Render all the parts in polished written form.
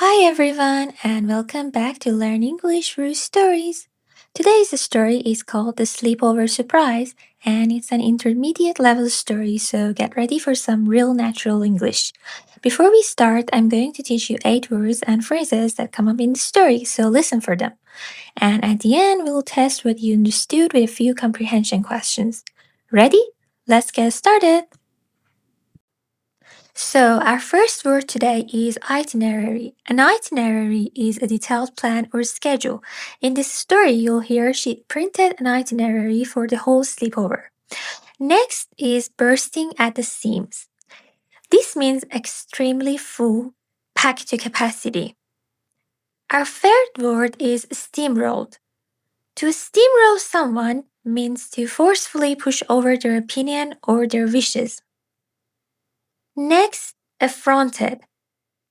Hi everyone, and welcome back to Learn English through Stories. Today's story is called The Sleepover Surprise, and it's an intermediate level story, so get ready for some real natural English. Before we start, I'm going to teach you 8 words and phrases that come up in the story, so listen for them. And at the end, we'll test what you understood with a few comprehension questions. Ready? Let's get started! So, our first word today is itinerary. An itinerary is a detailed plan or schedule. In this story, you'll hear she printed an itinerary for the whole sleepover. Next is bursting at the seams. This means extremely full, packed to capacity. Our third word is steamrolled. To steamroll someone means to forcefully push over their opinion or their wishes. Next, affronted.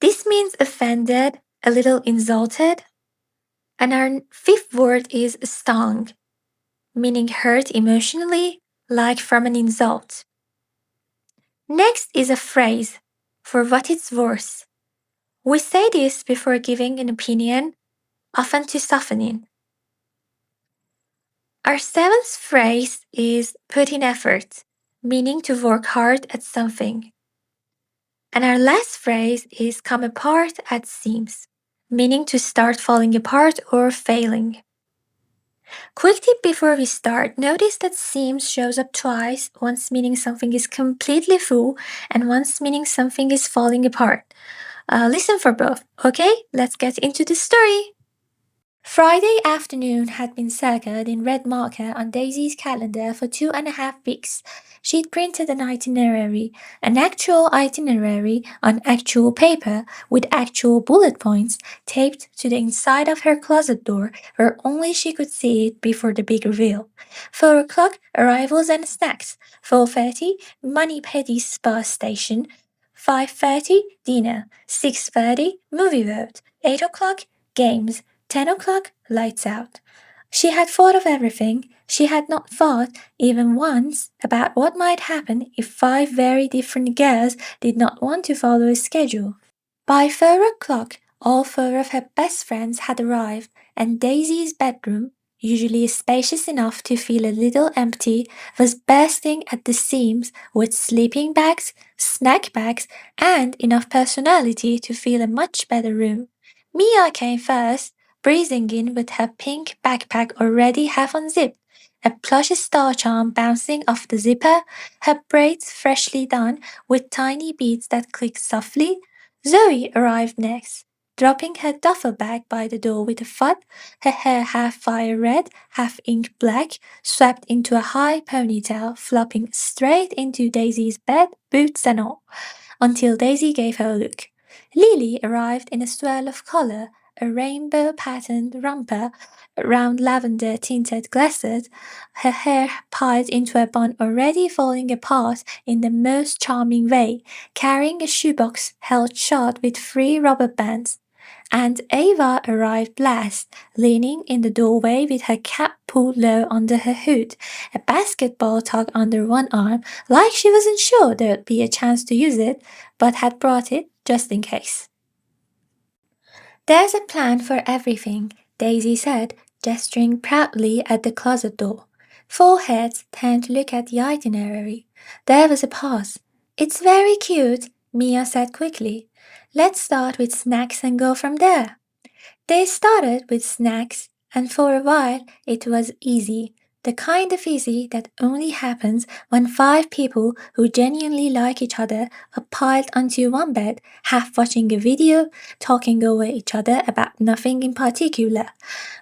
This means offended, a little insulted. And our fifth word is stung, meaning hurt emotionally, like from an insult. Next is a phrase, for what it's worth. We say this before giving an opinion, often to soften it. Our seventh phrase is put in effort, meaning to work hard at something. And our last phrase is come apart at seams, meaning to start falling apart or failing. Quick tip before we start, notice that seams shows up twice, once meaning something is completely full and once meaning something is falling apart. Listen for both, okay? Let's get into the story. Friday afternoon had been circled in red marker on Daisy's calendar for 2.5 weeks. She'd printed an itinerary, an actual itinerary on actual paper with actual bullet points taped to the inside of her closet door where only she could see it before the big reveal. 4 o'clock, arrivals and snacks. 4:30, Money Penny's spa station. 5:30, dinner. 6:30, movie vote. 8 o'clock, games. 10 o'clock, lights out. She had thought of everything. She had not thought, even once, about what might happen if 5 very different girls did not want to follow a schedule. By 4 o'clock, all 4 of her best friends had arrived, and Daisy's bedroom, usually spacious enough to feel a little empty, was bursting at the seams with sleeping bags, snack bags, and enough personality to feel a much better room. Mia came first, breezing in with her pink backpack already half unzipped, a plush star charm bouncing off the zipper, her braids freshly done with tiny beads that clicked softly. Zoe arrived next, dropping her duffel bag by the door with a thud, her hair half fire red, half ink black, swept into a high ponytail, flopping straight into Daisy's bed, boots and all, until Daisy gave her a look. Lily arrived in a swirl of color, a rainbow-patterned romper, round lavender-tinted glasses, her hair piled into a bun already falling apart in the most charming way, carrying a shoebox held shut with 3 rubber bands. And Ava arrived last, leaning in the doorway with her cap pulled low under her hood, a basketball tucked under one arm, like she wasn't sure there'd be a chance to use it, but had brought it just in case. There's a plan for everything, Daisy said, gesturing proudly at the closet door. 4 heads turned to look at the itinerary. There was a pause. It's very cute, Mia said quickly. Let's start with snacks and go from there. They started with snacks, and for a while it was easy. The kind of easy that only happens when 5 people who genuinely like each other are piled onto one bed, half watching a video, talking over each other about nothing in particular.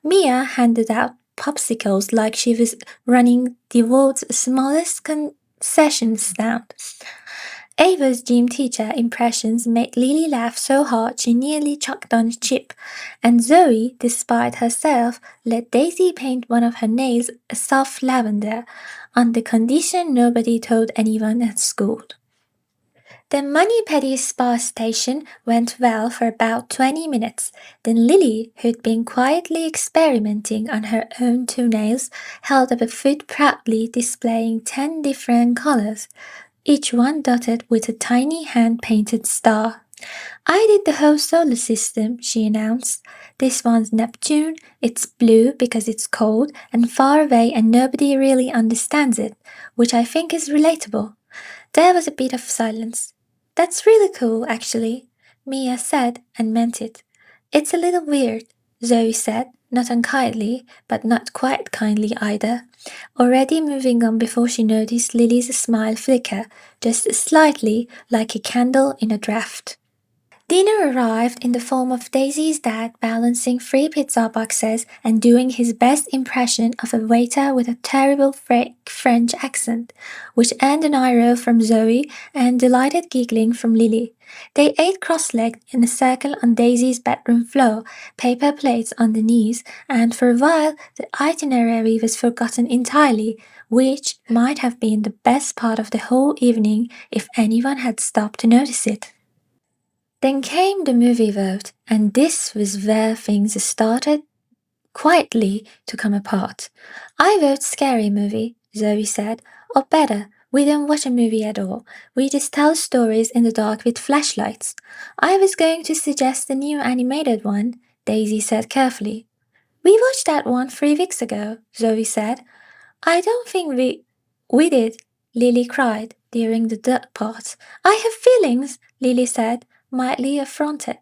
Mia handed out popsicles like she was running the world's smallest concession stand. Ava's gym teacher impressions made Lily laugh so hard she nearly choked on a chip, and Zoe, despite herself, let Daisy paint one of her nails a soft lavender, on the condition nobody told anyone at school. The Money Penny spa station went well for about 20 minutes. Then Lily, who'd been quietly experimenting on her own toenails, held up a foot proudly displaying 10 different colors, each one dotted with a tiny hand-painted star. I did the whole solar system, she announced. This one's Neptune. It's blue because it's cold and far away and nobody really understands it, which I think is relatable. There was a bit of silence. That's really cool, actually, Mia said and meant it. It's a little weird, Zoe said, not unkindly, but not quite kindly either, already moving on before she noticed Lily's smile flicker, just slightly like a candle in a draught. Dinner arrived in the form of Daisy's dad balancing three pizza boxes and doing his best impression of a waiter with a terrible French accent, which earned an eye roll from Zoe and delighted giggling from Lily. They ate cross-legged in a circle on Daisy's bedroom floor, paper plates on the knees, and for a while the itinerary was forgotten entirely, which might have been the best part of the whole evening if anyone had stopped to notice it. Then came the movie vote, and this was where things started quietly to come apart. I vote scary movie, Zoe said, or better, we don't watch a movie at all. We just tell stories in the dark with flashlights. I was going to suggest the new animated one, Daisy said carefully. We watched that one 3 weeks ago, Zoe said. I don't think we did, Lily cried during the dirt part. I have feelings, Lily said, mildly affronted.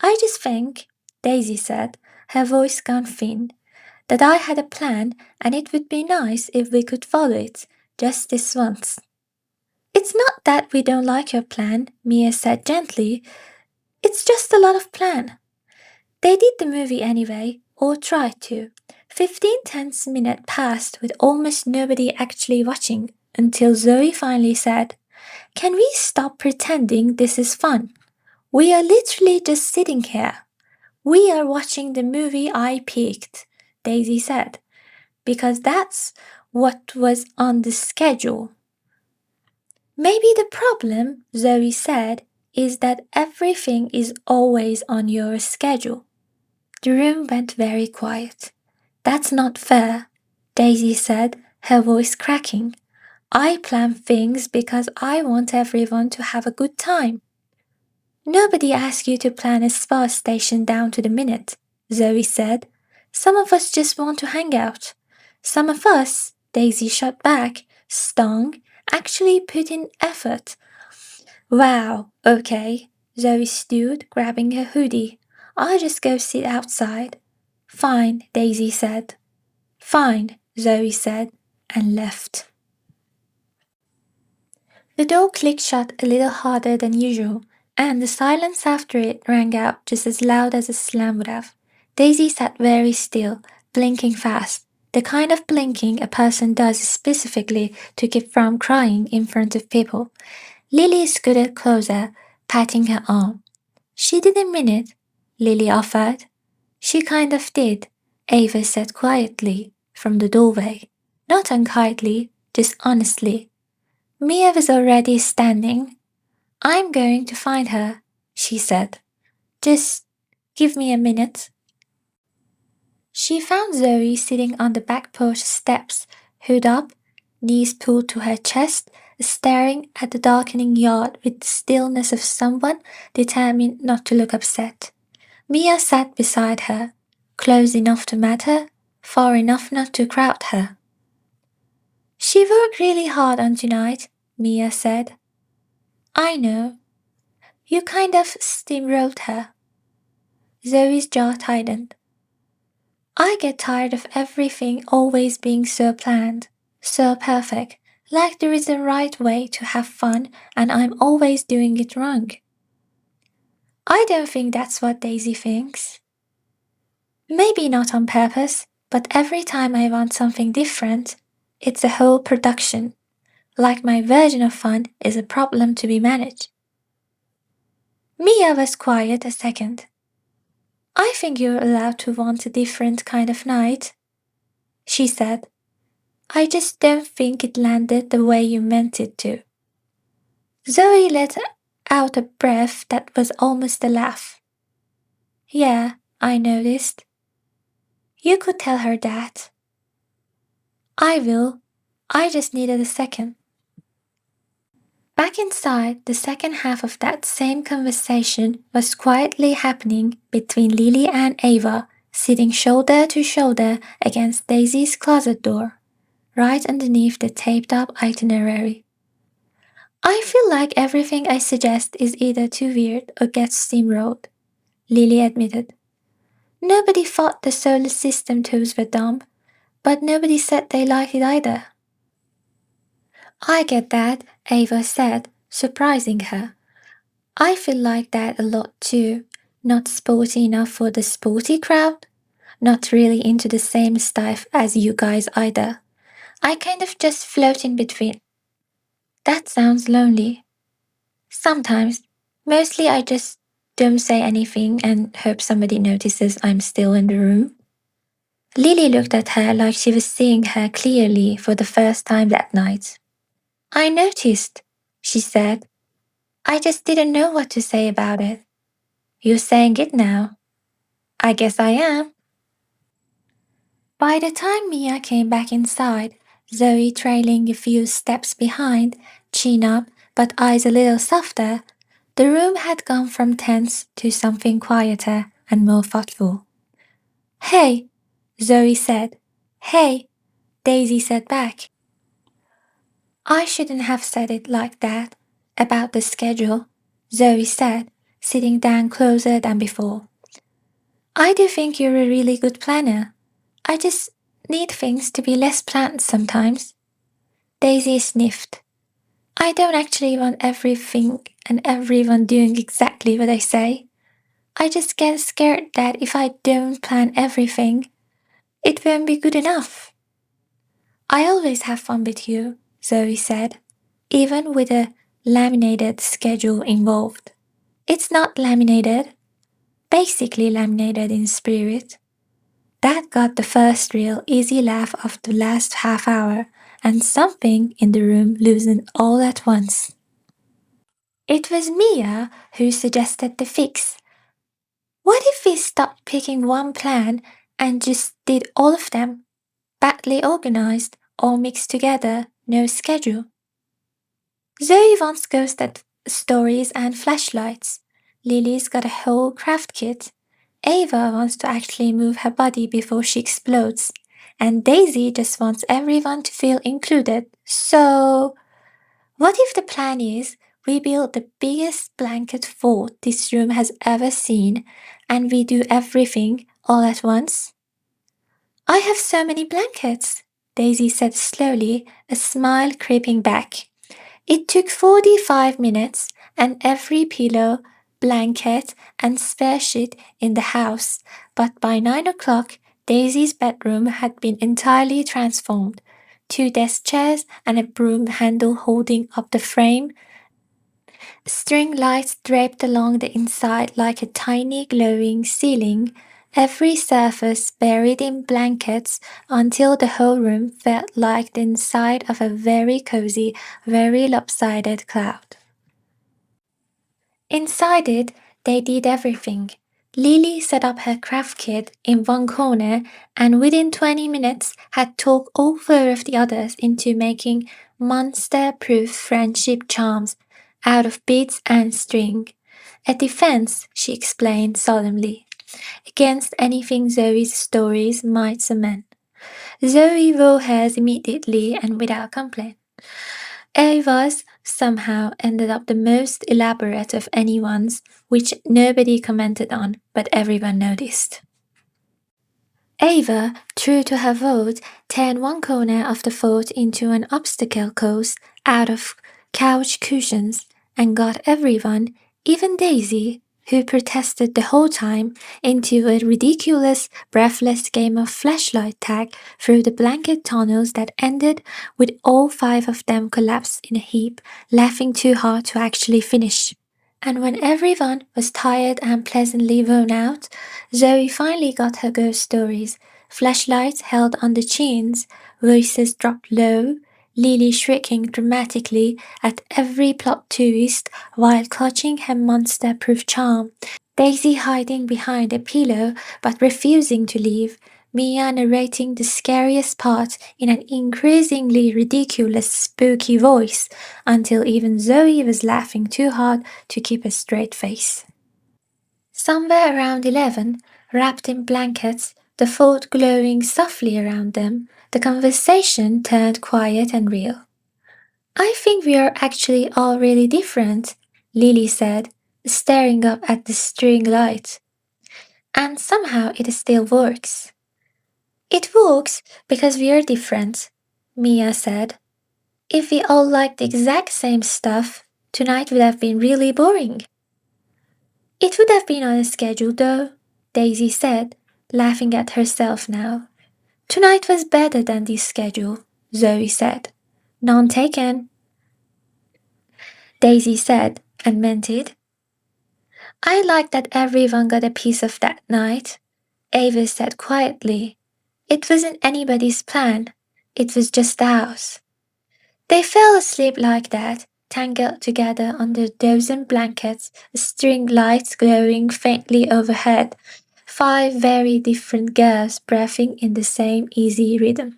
I just think, Daisy said, her voice gone thin, that I had a plan and it would be nice if we could follow it, just this once. It's not that we don't like your plan, Mia said gently. It's just a lot of plan. They did the movie anyway, or tried to. 15 tense minutes passed with almost nobody actually watching until Zoe finally said, Can we stop pretending this is fun? We are literally just sitting here. We are watching the movie I picked, Daisy said, because that's what was on the schedule. Maybe the problem, Zoe said, is that everything is always on your schedule. The room went very quiet. That's not fair, Daisy said, her voice cracking. I plan things because I want everyone to have a good time. Nobody asked you to plan a spa station down to the minute, Zoe said. Some of us just want to hang out. Some of us, Daisy shot back, Stung, actually put in effort. Wow, okay, Zoe stood, grabbing her hoodie. I'll just go sit outside. Fine, Daisy said. Fine, Zoe said, and left. The door clicked shut a little harder than usual, and the silence after it rang out just as loud as a slam would have. Daisy sat very still, blinking fast, the kind of blinking a person does specifically to keep from crying in front of people. Lily scooted closer, patting her arm. She didn't mean it, Lily offered. She kind of did, Ava said quietly from the doorway. Not unkindly, just honestly. Mia was already standing. I'm going to find her, she said. Just give me a minute. She found Zoe sitting on the back porch steps, hood up, knees pulled to her chest, staring at the darkening yard with the stillness of someone determined not to look upset. Mia sat beside her, close enough to matter, far enough not to crowd her. She worked really hard on tonight, Mia said. I know. You kind of steamrolled her. Zoe's jaw tightened. I get tired of everything always being so planned, so perfect, like there is a right way to have fun and I'm always doing it wrong. I don't think that's what Daisy thinks. Maybe not on purpose, but every time I want something different, it's a whole production. Like my version of fun is a problem to be managed. Mia was quiet a second. I think you're allowed to want a different kind of night, she said. I just don't think it landed the way you meant it to. Zoe let out a breath that was almost a laugh. Yeah, I noticed. You could tell her that. I will. I just needed a second. Back inside, the second half of that same conversation was quietly happening between Lily and Ava, sitting shoulder to shoulder against Daisy's closet door, right underneath the taped-up itinerary. I feel like everything I suggest is either too weird or gets steamrolled, Lily admitted. Nobody thought the solar system tours were dumb, but nobody said they liked it either. I get that, Ava said, surprising her. I feel like that a lot too. Not sporty enough for the sporty crowd. Not really into the same stuff as you guys either. I kind of just float in between. That sounds lonely. Sometimes. Mostly I just don't say anything and hope somebody notices I'm still in the room. Lily looked at her like she was seeing her clearly for the first time that night. I noticed, she said. I just didn't know what to say about it. You're saying it now. I guess I am. By the time Mia came back inside, Zoe trailing a few steps behind, chin up but eyes a little softer, the room had gone from tense to something quieter and more thoughtful. Hey, Zoe said. Hey, Daisy said back. I shouldn't have said it like that. About the schedule, Zoe said, sitting down closer than before. I do think you're a really good planner. I just need things to be less planned sometimes. Daisy sniffed. I don't actually want everything and everyone doing exactly what I say. I just get scared that if I don't plan everything, it won't be good enough. I always have fun with you, Zoe said, even with a laminated schedule involved. It's not laminated, basically laminated in spirit. That got the first real easy laugh of the last half hour, and something in the room loosened all at once. It was Mia who suggested the fix. What if we stopped picking one plan and just did all of them? Badly organized, all mixed together, no schedule. Zoe wants ghost stories and flashlights. Lily's got a whole craft kit. Ava wants to actually move her body before she explodes. And Daisy just wants everyone to feel included. So, what if the plan is we build the biggest blanket fort this room has ever seen and we do everything all at once? I have so many blankets, Daisy said slowly, a smile creeping back. It took 45 minutes and every pillow, blanket, and spare sheet in the house, but by 9 o'clock, Daisy's bedroom had been entirely transformed. 2 desk chairs and a broom handle holding up the frame, string lights draped along the inside like a tiny glowing ceiling, every surface buried in blankets until the whole room felt like the inside of a very cozy, very lopsided cloud. Inside it, they did everything. Lily set up her craft kit in one corner and within 20 minutes had talked all 4 of the others into making monster-proof friendship charms out of beads and string. A defense, she explained solemnly, against anything Zoe's stories might cement. Zoe wore hers immediately and without complaint. Ava's somehow ended up the most elaborate of anyone's, which nobody commented on, but everyone noticed. Ava, true to her vote, turned one corner of the fort into an obstacle course out of couch cushions and got everyone, even Daisy, who protested the whole time, into a ridiculous, breathless game of flashlight tag through the blanket tunnels that ended with all 5 of them collapsed in a heap, laughing too hard to actually finish. And when everyone was tired and pleasantly worn out, Zoe finally got her ghost stories, flashlights held on the chins, voices dropped low, Lily shrieking dramatically at every plot twist while clutching her monster-proof charm, Daisy hiding behind a pillow but refusing to leave, Mia narrating the scariest part in an increasingly ridiculous, spooky voice until even Zoe was laughing too hard to keep a straight face. Somewhere around 11, wrapped in blankets, the fort glowing softly around them, the conversation turned quiet and real. I think we are actually all really different, Lily said, staring up at the string light. And somehow it still works. It works because we are different, Mia said. If we all liked the exact same stuff, tonight would have been really boring. It would have been on a schedule though, Daisy said, laughing at herself now. Tonight was better than this schedule, Zoe said. None taken. Daisy said, and meant it. I like that everyone got a piece of that night, Ava said quietly. It wasn't anybody's plan. It was just ours. They fell asleep like that, tangled together under dozen blankets, string lights glowing faintly overhead, 5 very different girls breathing in the same easy rhythm.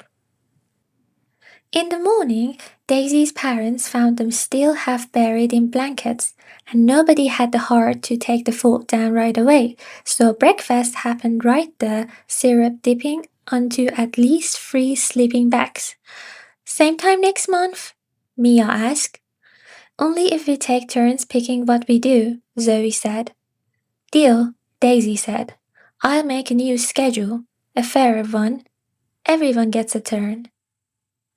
In the morning, Daisy's parents found them still half buried in blankets, and nobody had the heart to take the fort down right away, so breakfast happened right there, syrup dipping onto at least 3 sleeping bags. Same time next month? Mia asked. Only if we take turns picking what we do, Zoe said. Deal, Daisy said. I'll make a new schedule, a fairer one. Everyone gets a turn.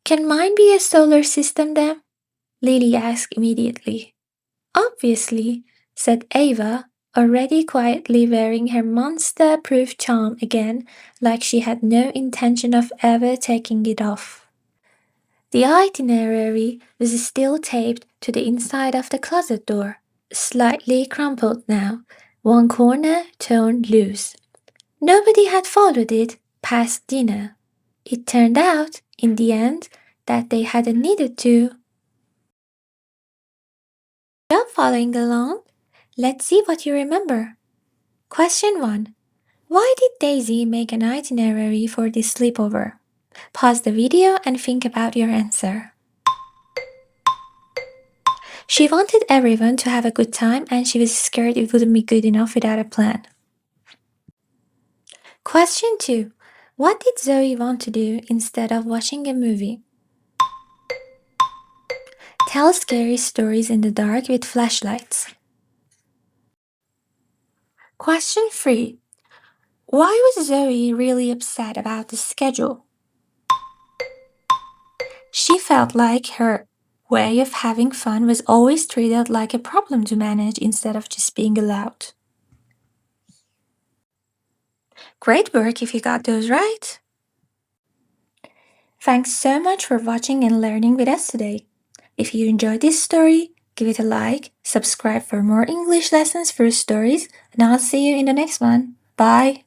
Can mine be a solar system then? Lily asked immediately. Obviously, said Ava, already quietly wearing her monster-proof charm again, like she had no intention of ever taking it off. The itinerary was still taped to the inside of the closet door, slightly crumpled now, one corner torn loose. Nobody had followed it past dinner. It turned out, in the end, that they hadn't needed to. You're following along? Let's see what you remember. Question 1. Why did Daisy make an itinerary for this sleepover? Pause the video and think about your answer. She wanted everyone to have a good time and she was scared it wouldn't be good enough without a plan. Question 2. What did Zoe want to do instead of watching a movie? Tell scary stories in the dark with flashlights. Question 3. Why was Zoe really upset about the schedule? She felt like her way of having fun was always treated like a problem to manage instead of just being allowed. Great work if you got those right! Thanks so much for watching and learning with us today. If you enjoyed this story, give it a like, subscribe for more English lessons for stories, and I'll see you in the next one. Bye!